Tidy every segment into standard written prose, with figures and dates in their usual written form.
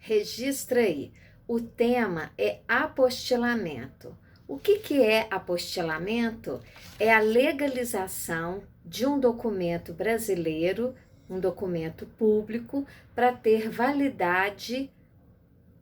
Registra aí. O tema é apostilamento. O que é apostilamento? É a legalização de um documento brasileiro, um documento público, para ter validade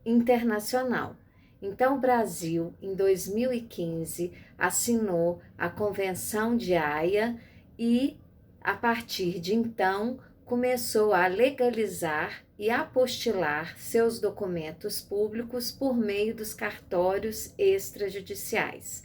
internacional. Então, o Brasil, em 2015, assinou a Convenção de Haia e, a partir de então, começou a legalizar e apostilar seus documentos públicos por meio dos cartórios extrajudiciais.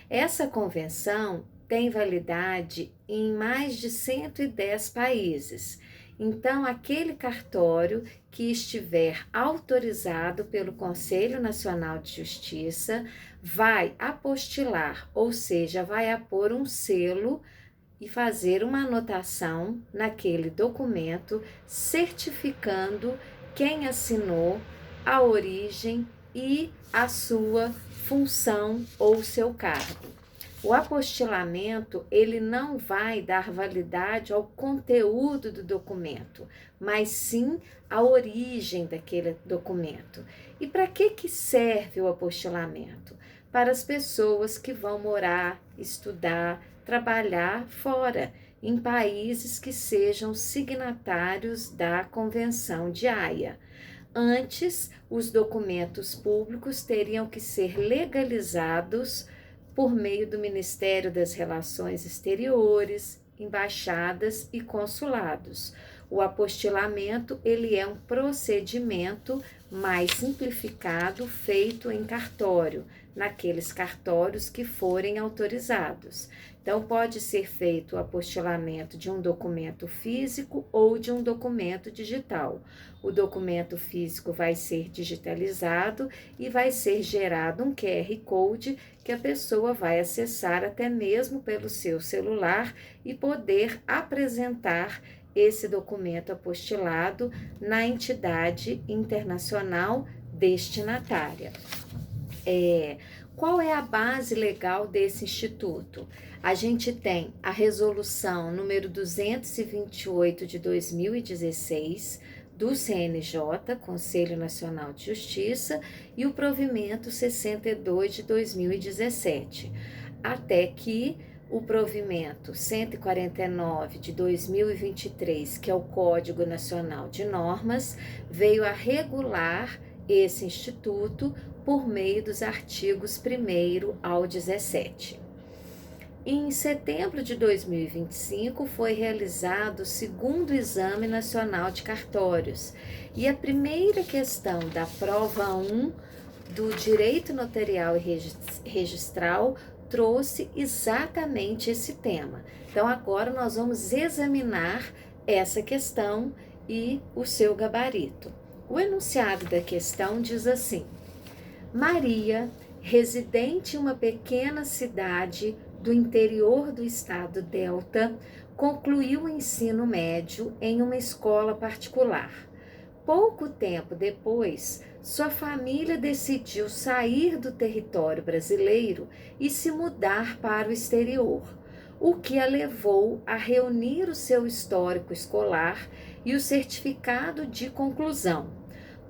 Essa convenção tem validade em mais de 110 países. Então, aquele cartório que estiver autorizado pelo Conselho Nacional de Justiça vai apostilar, ou seja, vai apor um selo e fazer uma anotação naquele documento, certificando quem assinou, a origem e a sua função ou seu cargo. O apostilamento, ele não vai dar validade ao conteúdo do documento, mas sim à origem daquele documento. E para que serve o apostilamento? Para as pessoas que vão morar, estudar, trabalhar fora, em países que sejam signatários da Convenção de Haia. Antes, os documentos públicos teriam que ser legalizados por meio do Ministério das Relações Exteriores, embaixadas e consulados. O apostilamento, ele é um procedimento mais simplificado feito em cartório, naqueles cartórios que forem autorizados. Então, pode ser feito o apostilamento de um documento físico ou de um documento digital. O documento físico vai ser digitalizado e vai ser gerado um QR Code que a pessoa vai acessar até mesmo pelo seu celular e poder apresentar esse documento apostilado na entidade internacional destinatária. Qual é a base legal desse instituto? A gente tem a resolução número 228 de 2016 do CNJ, Conselho Nacional de Justiça, e o provimento 62 de 2017, até que o provimento 149 de 2023, que é o Código Nacional de Normas, veio a regular esse instituto por meio dos artigos 1º ao 17. Em setembro de 2025 foi realizado o segundo Exame Nacional de Cartórios e a primeira questão da prova 1 do Direito Notarial e Registral trouxe exatamente esse tema. Então agora nós vamos examinar essa questão e o seu gabarito. O enunciado da questão diz assim: Maria, residente em uma pequena cidade do interior do estado Delta, concluiu o ensino médio em uma escola particular. Pouco tempo depois, sua família decidiu sair do território brasileiro e se mudar para o exterior, o que a levou a reunir o seu histórico escolar e o certificado de conclusão,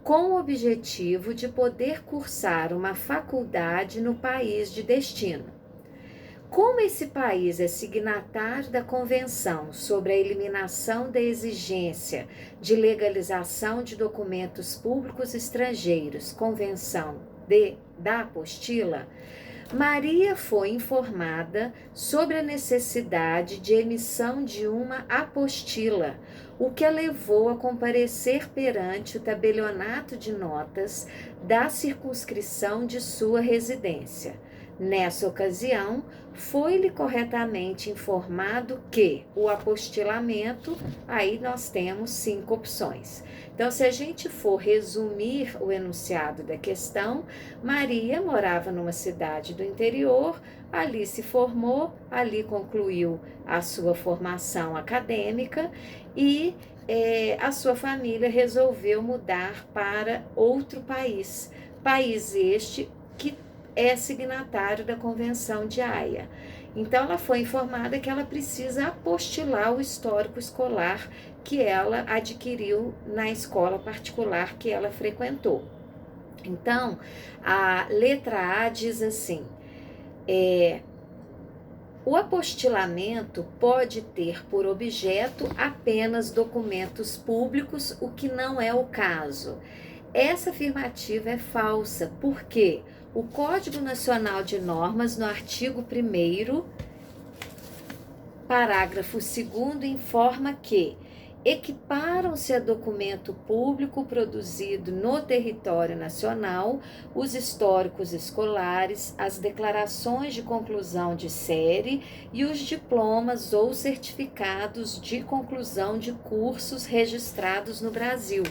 com o objetivo de poder cursar uma faculdade no país de destino. Como esse país é signatário da Convenção sobre a eliminação da exigência de legalização de documentos públicos estrangeiros, Convenção da Apostila, Maria foi informada sobre a necessidade de emissão de uma apostila, o que a levou a comparecer perante o tabelionato de notas da circunscrição de sua residência. Nessa ocasião, foi-lhe corretamente informado que o apostilamento, aí nós temos 5 opções. Então, se a gente for resumir o enunciado da questão, Maria morava numa cidade do interior, ali se formou, ali concluiu a sua formação acadêmica e a sua família resolveu mudar para outro país. País este que é signatário da Convenção de Haia. Então, ela foi informada que ela precisa apostilar o histórico escolar que ela adquiriu na escola particular que ela frequentou. Então, a letra A diz assim: o apostilamento pode ter por objeto apenas documentos públicos, o que não é o caso. Essa afirmativa é falsa, porque o Código Nacional de Normas, no artigo 1º, parágrafo 2º, informa que equiparam-se a documento público produzido no território nacional os históricos escolares, as declarações de conclusão de série e os diplomas ou certificados de conclusão de cursos registrados no Brasil.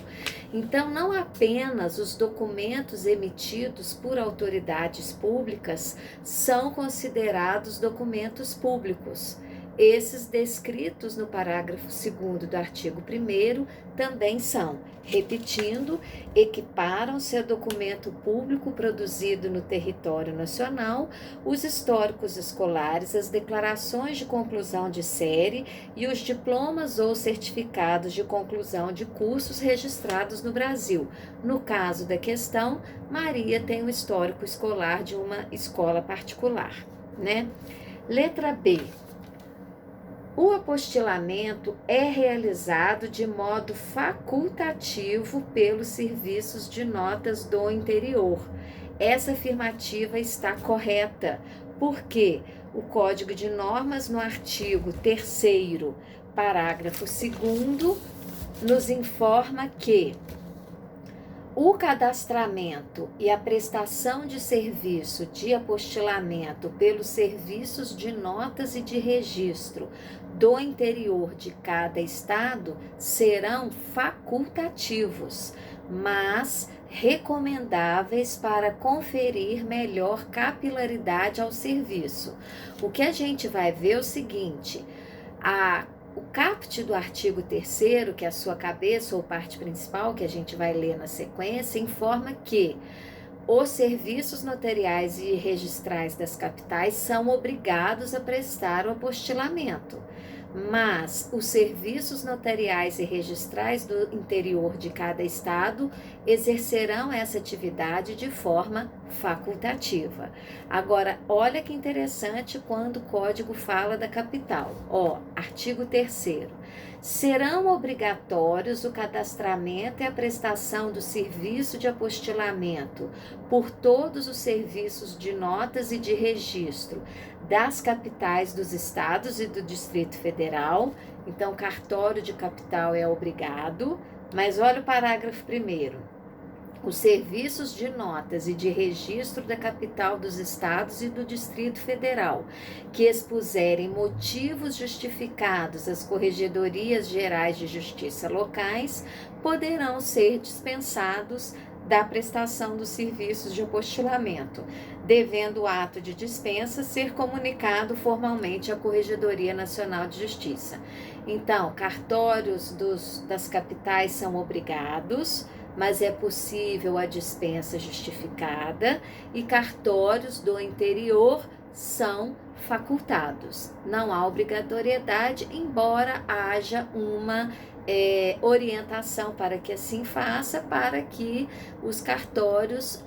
Então, não apenas os documentos emitidos por autoridades públicas são considerados documentos públicos. Esses descritos no parágrafo 2º do artigo 1º também são, repetindo, equiparam-se a documento público produzido no território nacional os históricos escolares, as declarações de conclusão de série e os diplomas ou certificados de conclusão de cursos registrados no Brasil. No caso da questão, Maria tem o histórico escolar de uma escola particular, né? Letra B. O apostilamento é realizado de modo facultativo pelos serviços de notas do interior. Essa afirmativa está correta, porque o Código de Normas, no artigo 3º, parágrafo 2º, nos informa que o cadastramento e a prestação de serviço de apostilamento pelos serviços de notas e de registro do interior de cada estado serão facultativos, mas recomendáveis para conferir melhor capilaridade ao serviço. O que a gente vai ver é o seguinte: o caput do artigo 3º, que é a sua cabeça ou parte principal, que a gente vai ler na sequência, informa que os serviços notariais e registrais das capitais são obrigados a prestar o apostilamento, mas os serviços notariais e registrais do interior de cada estado exercerão essa atividade de forma facultativa. Agora, olha que interessante quando o código fala da capital. Artigo 3º. Serão obrigatórios o cadastramento e a prestação do serviço de apostilamento por todos os serviços de notas e de registro das capitais dos estados e do Distrito Federal. Então, cartório de capital é obrigado, mas olha o parágrafo 1º. Os serviços de notas e de registro da capital dos estados e do Distrito Federal, que expuserem motivos justificados às corregedorias gerais de justiça locais, poderão ser dispensados da prestação dos serviços de apostilamento, devendo o ato de dispensa ser comunicado formalmente à Corregedoria Nacional de Justiça. Então, cartórios das capitais são obrigados, mas é possível a dispensa justificada, e cartórios do interior são facultados. Não há obrigatoriedade, embora haja uma orientação para que assim faça, para que os cartórios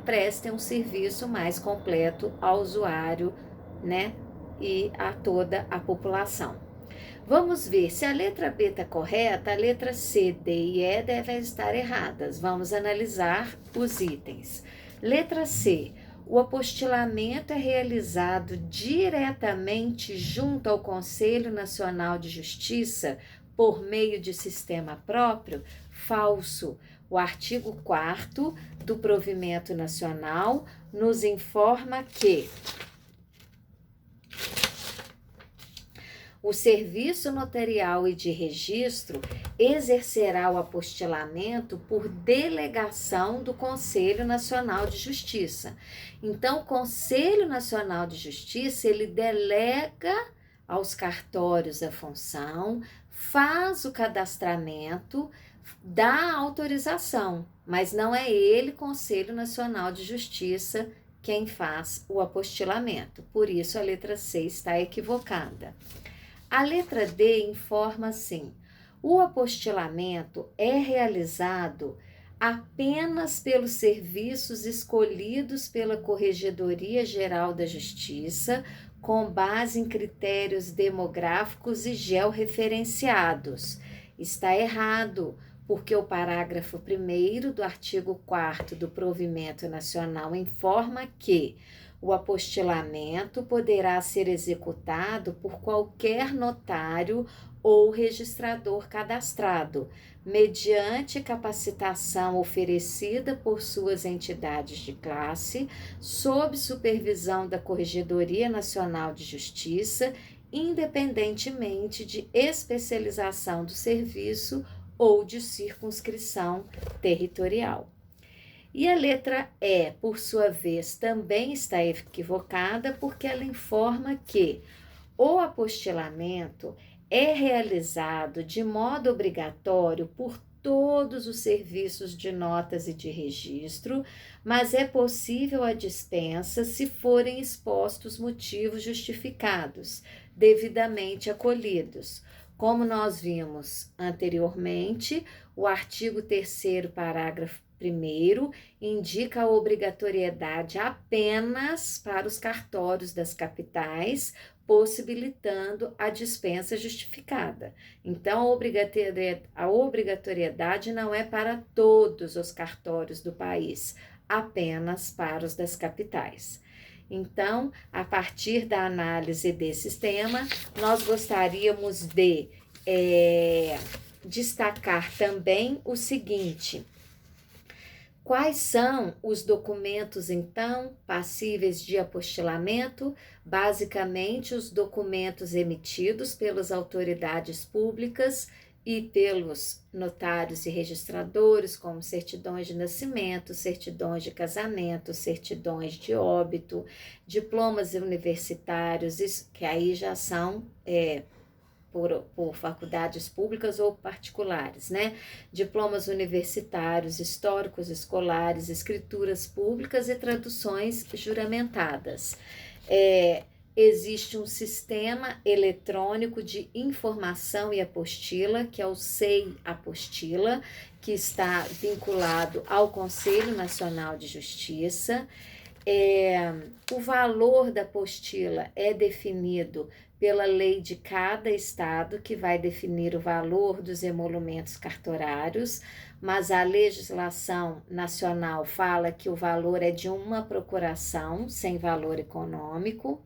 prestem um serviço mais completo ao usuário, né, e a toda a população. Vamos ver se a letra B está correta, a letra C, D e E devem estar erradas. Vamos analisar os itens. Letra C. O apostilamento é realizado diretamente junto ao Conselho Nacional de Justiça por meio de sistema próprio? Falso. O artigo 4º do Provimento Nacional nos informa que o serviço notarial e de registro exercerá o apostilamento por delegação do Conselho Nacional de Justiça. Então, o Conselho Nacional de Justiça, ele delega aos cartórios a função, faz o cadastramento, dá a autorização, mas não é ele, Conselho Nacional de Justiça, quem faz o apostilamento. Por isso, a letra C está equivocada. A letra D informa assim: o apostilamento é realizado apenas pelos serviços escolhidos pela Corregedoria Geral da Justiça, com base em critérios demográficos e georreferenciados. Está errado, porque o parágrafo 1º do artigo 4º do Provimento Nacional informa que o apostilamento poderá ser executado por qualquer notário ou registrador cadastrado, mediante capacitação oferecida por suas entidades de classe, sob supervisão da Corregedoria Nacional de Justiça, independentemente de especialização do serviço ou de circunscrição territorial. E a letra E, por sua vez, também está equivocada, porque ela informa que o apostilamento é realizado de modo obrigatório por todos os serviços de notas e de registro, mas é possível a dispensa se forem expostos motivos justificados, devidamente acolhidos. Como nós vimos anteriormente, o artigo 3º, parágrafo 1º, indica a obrigatoriedade apenas para os cartórios das capitais, possibilitando a dispensa justificada. Então, a obrigatoriedade não é para todos os cartórios do país, apenas para os das capitais. Então, a partir da análise desse tema, nós gostaríamos de destacar também o seguinte: quais são os documentos, então, passíveis de apostilamento? Basicamente, os documentos emitidos pelas autoridades públicas e pelos notários e registradores, como certidões de nascimento, certidões de casamento, certidões de óbito, diplomas universitários, que aí já são por faculdades públicas ou particulares, né? Diplomas universitários, históricos escolares, escrituras públicas e traduções juramentadas. Existe um sistema eletrônico de informação e apostila, que é o SEI Apostila, que está vinculado ao Conselho Nacional de Justiça. O valor da apostila é definido pela lei de cada estado, que vai definir o valor dos emolumentos cartorários, mas a legislação nacional fala que o valor é de uma procuração, sem valor econômico.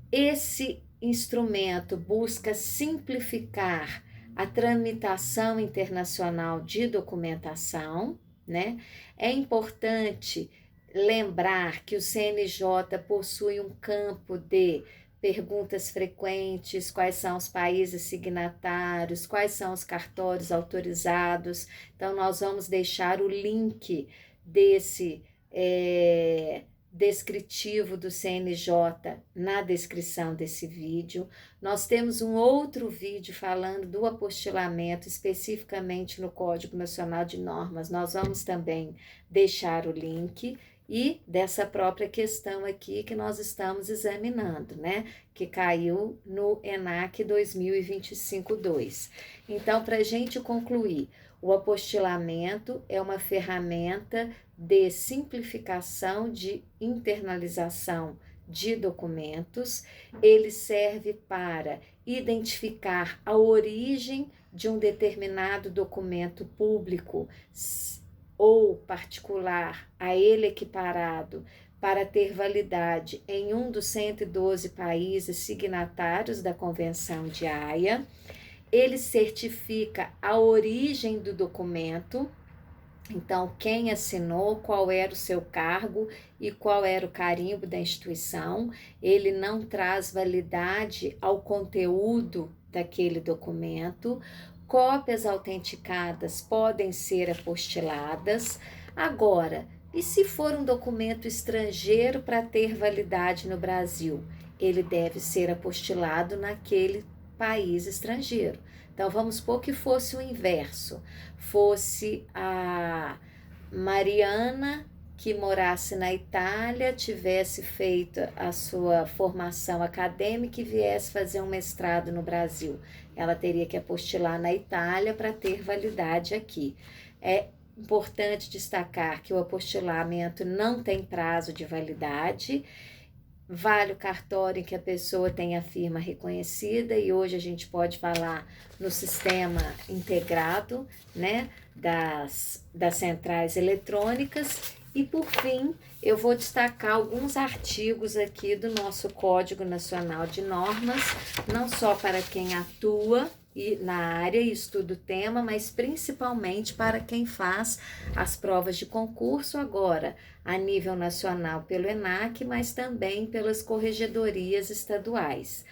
Esse instrumento busca simplificar a tramitação internacional de documentação, né? É importante lembrar que o CNJ possui um campo de perguntas frequentes: quais são os países signatários, quais são os cartórios autorizados. Então, nós vamos deixar o link desse descritivo do CNJ na descrição desse vídeo. Nós temos um outro vídeo falando do apostilamento, especificamente no Código Nacional de Normas. Nós vamos também deixar o link. E dessa própria questão aqui que nós estamos examinando, né? Que caiu no ENAC 2025-2. Então, para a gente concluir, o apostilamento é uma ferramenta de simplificação, de internalização de documentos. Ele serve para identificar a origem de um determinado documento público ou particular a ele equiparado, para ter validade em um dos 112 países signatários da Convenção de Haia. Ele certifica a origem do documento, então quem assinou, qual era o seu cargo e qual era o carimbo da instituição. Ele não traz validade ao conteúdo daquele documento. Cópias autenticadas podem ser apostiladas. Agora, e se for um documento estrangeiro para ter validade no Brasil? Ele deve ser apostilado naquele país estrangeiro. Então, vamos supor que fosse o inverso. Fosse a Mariana que morasse na Itália, tivesse feito a sua formação acadêmica e viesse fazer um mestrado no Brasil. Ela teria que apostilar na Itália para ter validade aqui. É importante destacar que o apostilamento não tem prazo de validade. Vale o cartório em que a pessoa tem a firma reconhecida, e hoje a gente pode falar no sistema integrado, né, das centrais eletrônicas. E por fim, eu vou destacar alguns artigos aqui do nosso Código Nacional de Normas, não só para quem atua na área e estuda o tema, mas principalmente para quem faz as provas de concurso agora, a nível nacional pelo ENAC, mas também pelas corregedorias estaduais.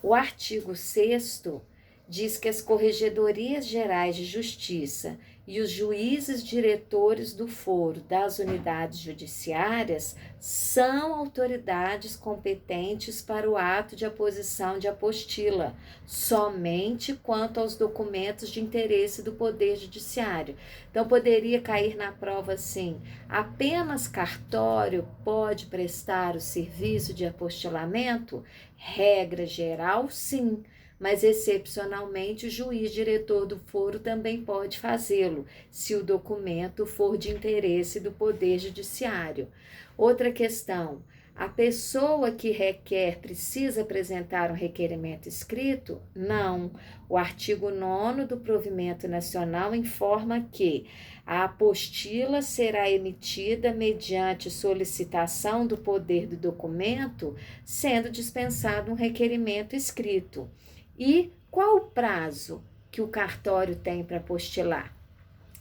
O artigo 6º diz que as corregedorias gerais de justiça e os juízes diretores do foro das unidades judiciárias são autoridades competentes para o ato de aposição de apostila, somente quanto aos documentos de interesse do Poder Judiciário. Então, poderia cair na prova assim: apenas cartório pode prestar o serviço de apostilamento? Regra geral, sim. Mas, excepcionalmente, o juiz diretor do foro também pode fazê-lo, se o documento for de interesse do Poder Judiciário. Outra questão: a pessoa que requer precisa apresentar um requerimento escrito? Não. O artigo 9º do Provimento Nacional informa que a apostila será emitida mediante solicitação do poder do documento, sendo dispensado um requerimento escrito. E qual o prazo que o cartório tem para apostilar?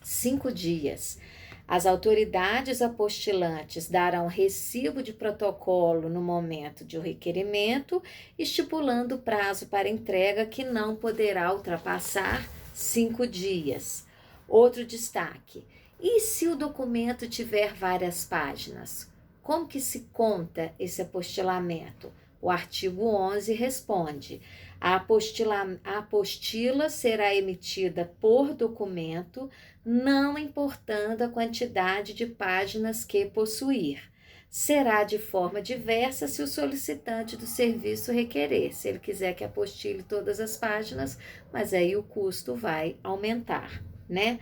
5 dias. As autoridades apostilantes darão recibo de protocolo no momento de o requerimento, estipulando prazo para entrega que não poderá ultrapassar 5 dias. Outro destaque: e se o documento tiver várias páginas? Como que se conta esse apostilamento? O artigo 11 responde: a apostila será emitida por documento, não importando a quantidade de páginas que possuir. Será de forma diversa se o solicitante do serviço requerer. Se ele quiser que apostile todas as páginas, mas aí o custo vai aumentar, né?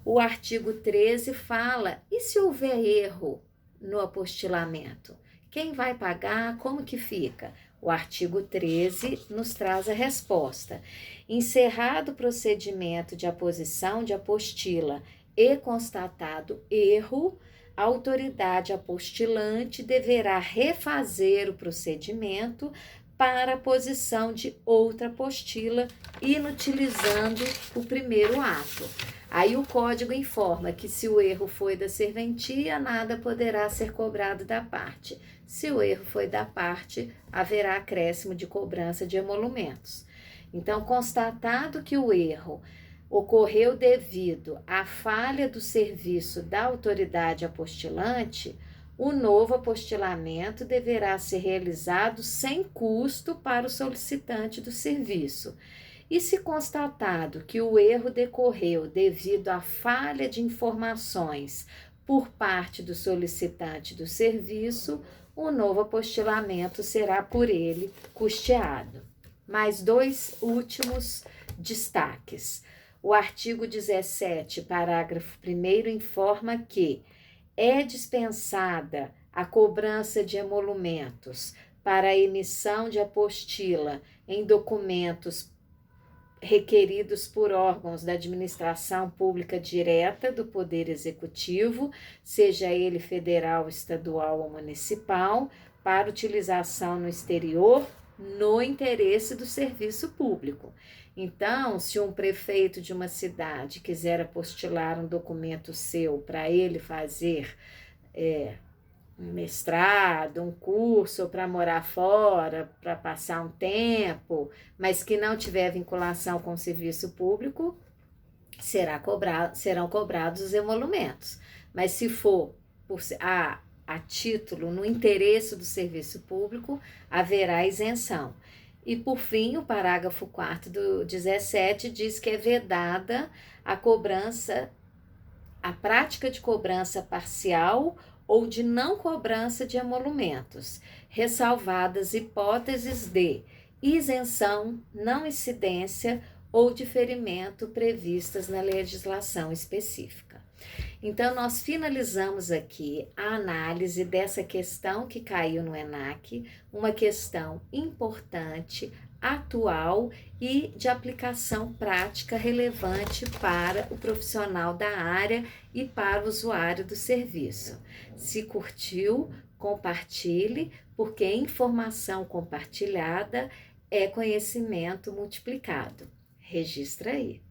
O artigo 13 fala: e se houver erro no apostilamento? Quem vai pagar? Como que fica? O artigo 13 nos traz a resposta. Encerrado o procedimento de aposição de apostila e constatado erro, a autoridade apostilante deverá refazer o procedimento para a posição de outra apostila, inutilizando o primeiro ato. Aí o código informa que se o erro foi da serventia, nada poderá ser cobrado da parte. Se o erro foi da parte, haverá acréscimo de cobrança de emolumentos. Então, constatado que o erro ocorreu devido à falha do serviço da autoridade apostilante, o novo apostilamento deverá ser realizado sem custo para o solicitante do serviço. E se constatado que o erro decorreu devido à falha de informações por parte do solicitante do serviço, o novo apostilamento será por ele custeado. Mais 2 últimos destaques. O artigo 17, parágrafo 1º, informa que é dispensada a cobrança de emolumentos para a emissão de apostila em documentos requeridos por órgãos da administração pública direta do Poder Executivo, seja ele federal, estadual ou municipal, para utilização no exterior, no interesse do serviço público. Então, se um prefeito de uma cidade quiser apostilar um documento seu para ele fazer um mestrado, um curso para morar fora, para passar um tempo, mas que não tiver vinculação com o serviço público, serão cobrados os emolumentos. Mas se for a título, no interesse do serviço público, haverá isenção. E, por fim, o parágrafo 4º do 17 diz que é vedada a prática de cobrança parcial ou de não cobrança de emolumentos, ressalvadas hipóteses de isenção, não incidência ou diferimento previstas na legislação específica. Então, nós finalizamos aqui a análise dessa questão que caiu no ENAC, uma questão importante, atual e de aplicação prática relevante para o profissional da área e para o usuário do serviço. Se curtiu, compartilhe, porque informação compartilhada é conhecimento multiplicado. Registra aí.